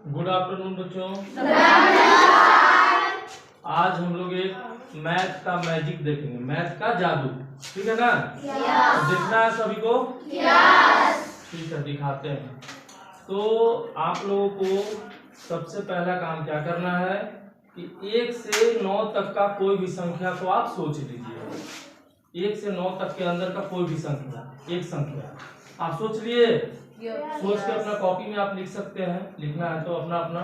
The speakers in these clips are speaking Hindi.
गुड आफ्टरनून बच्चों। आज हम लोग एक मैथ का मैजिक देखेंगे, मैथ का जादू। ठीक है ना? तो देखना है सभी को। ठीक है, दिखाते हैं। तो आप लोगों को सबसे पहला काम क्या करना है कि 1 से 9 तक का कोई भी संख्या को आप सोच लीजिए। 1 से 9 तक के अंदर का कोई भी संख्या, एक संख्या आप सोच लिए। सोच के अपना कॉपी में आप लिख सकते हैं। लिखना है तो अपना अपना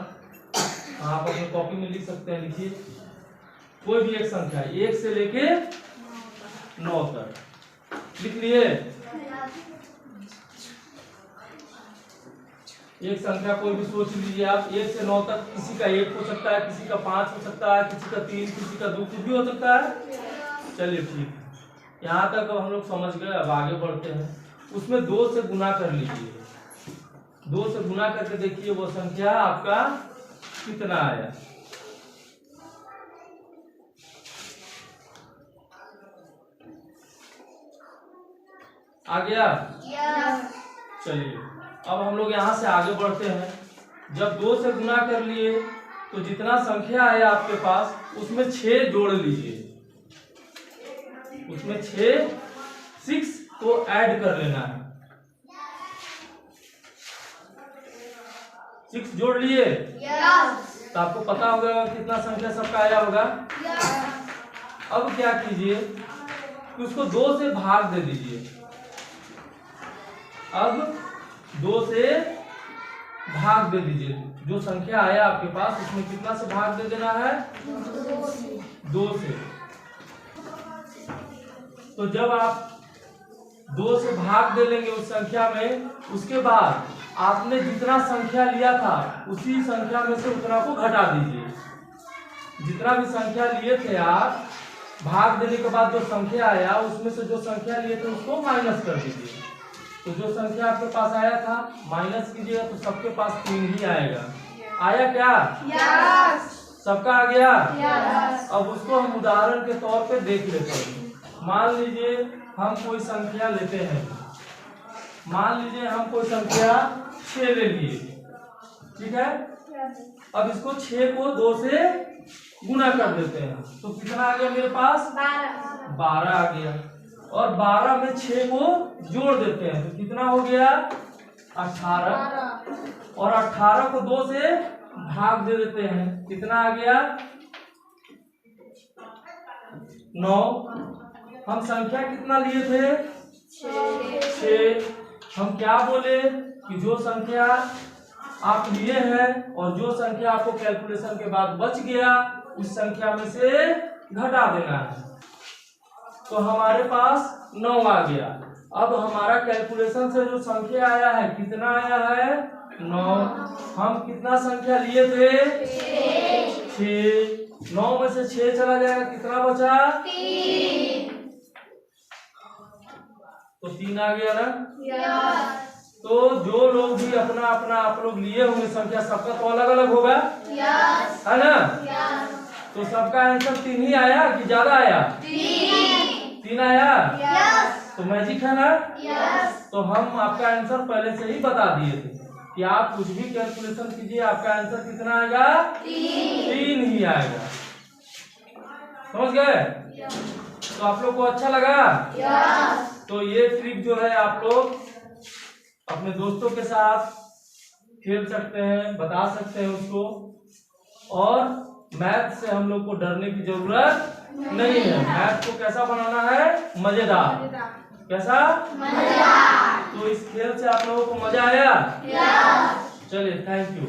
आप अपने कॉपी में लिख सकते हैं। लिखिए कोई भी एक संख्या 1 से लेके 9 तक लिख लिए। एक संख्या कोई भी सोच लीजिए आप। 1 से 9 तक किसी का 1 हो सकता है, किसी का 5 हो सकता है, किसी का 3, किसी का 2, कुछ भी हो सकता है। चलिए ठीक, यहाँ तक हम लोग समझ गए। अब आगे बढ़ते हैं। उसमें 2 से गुना कर लीजिए। 2 से गुना करके देखिए वो संख्या आपका कितना आया। आ गया? चलिए अब हम लोग यहाँ से आगे बढ़ते हैं। जब 2 से गुना कर लिए तो जितना संख्या आया आपके पास उसमें 6 जोड़ लीजिए। उसमें 6 को ऐड कर लेना है। 6 जोड़ लिए? तो आपको पता होगा कितना संख्या सबका आया होगा। अब क्या कीजिए कि उसको 2 से भाग दे दीजिए। अब 2 से भाग दे दीजिए। जो संख्या आया आपके पास उसमें कितना से भाग दे देना है? 2 से। तो जब आप 2 से भाग दे लेंगे उस संख्या में, उसके बाद आपने जितना संख्या लिया था उसी संख्या में से उतना को घटा दीजिए। जितना भी संख्या लिए थे आप, भाग देने के बाद जो संख्या आया उसमें से जो संख्या लिए थे उसको माइनस कर दीजिए। तो जो संख्या आपके पास आया था माइनस कीजिएगा तो सबके पास 3 ही आएगा। आया क्या? सबका आ गया। अब उसको हम उदाहरण के तौर पे देख लेते हैं। मान लीजिए हम कोई संख्या लेते हैं। मान लीजिए हम कोई संख्या 6 ले लिए। ठीक है? अब इसको 6 को 2 से गुना कर देते हैं तो कितना आ गया मेरे पास? 12 आ गया। और 12 में 6 को जोड़ देते हैं तो कितना हो गया? 18। और 18 को 2 से भाग दे देते हैं, कितना आ गया? 9। हम संख्या कितना लिए थे? 6। हम क्या बोले कि जो संख्या आप लिए हैं और जो संख्या आपको कैलकुलेशन के बाद बच गया उस संख्या में से घटा देना है। तो हमारे पास 9 आ गया। अब हमारा कैलकुलेशन से जो संख्या आया है कितना आया है? 9। हम कितना संख्या लिए थे? 6। 9 में से 6 चला जाएगा, कितना बचा? 3। तो 3 आ गया ना? तो जो लोग भी अपना अपना आप लोग लिए होंगे संख्या, सबका तो अलग अलग होगा, है ना? तो सबका आंसर 3 ही आया कि ज्यादा आया? 3 आया। तो मैजिक है ना? तो हम आपका आंसर पहले से ही बता दिए थे कि आप कुछ भी कैलकुलेशन कीजिए आपका आंसर कितना आएगा? 3 ही आएगा। समझ गए? तो आप लोग को अच्छा लगा? तो ये ट्रिक जो है आप लोग अपने दोस्तों के साथ खेल सकते हैं, बता सकते हैं उसको। और मैथ से हम लोग को डरने की जरूरत नहीं है। मैथ को कैसा बनाना है? मजेदार। कैसा? मजेदार। तो इस खेल से आप लोगों को मजा आया? चलिए, थैंक यू।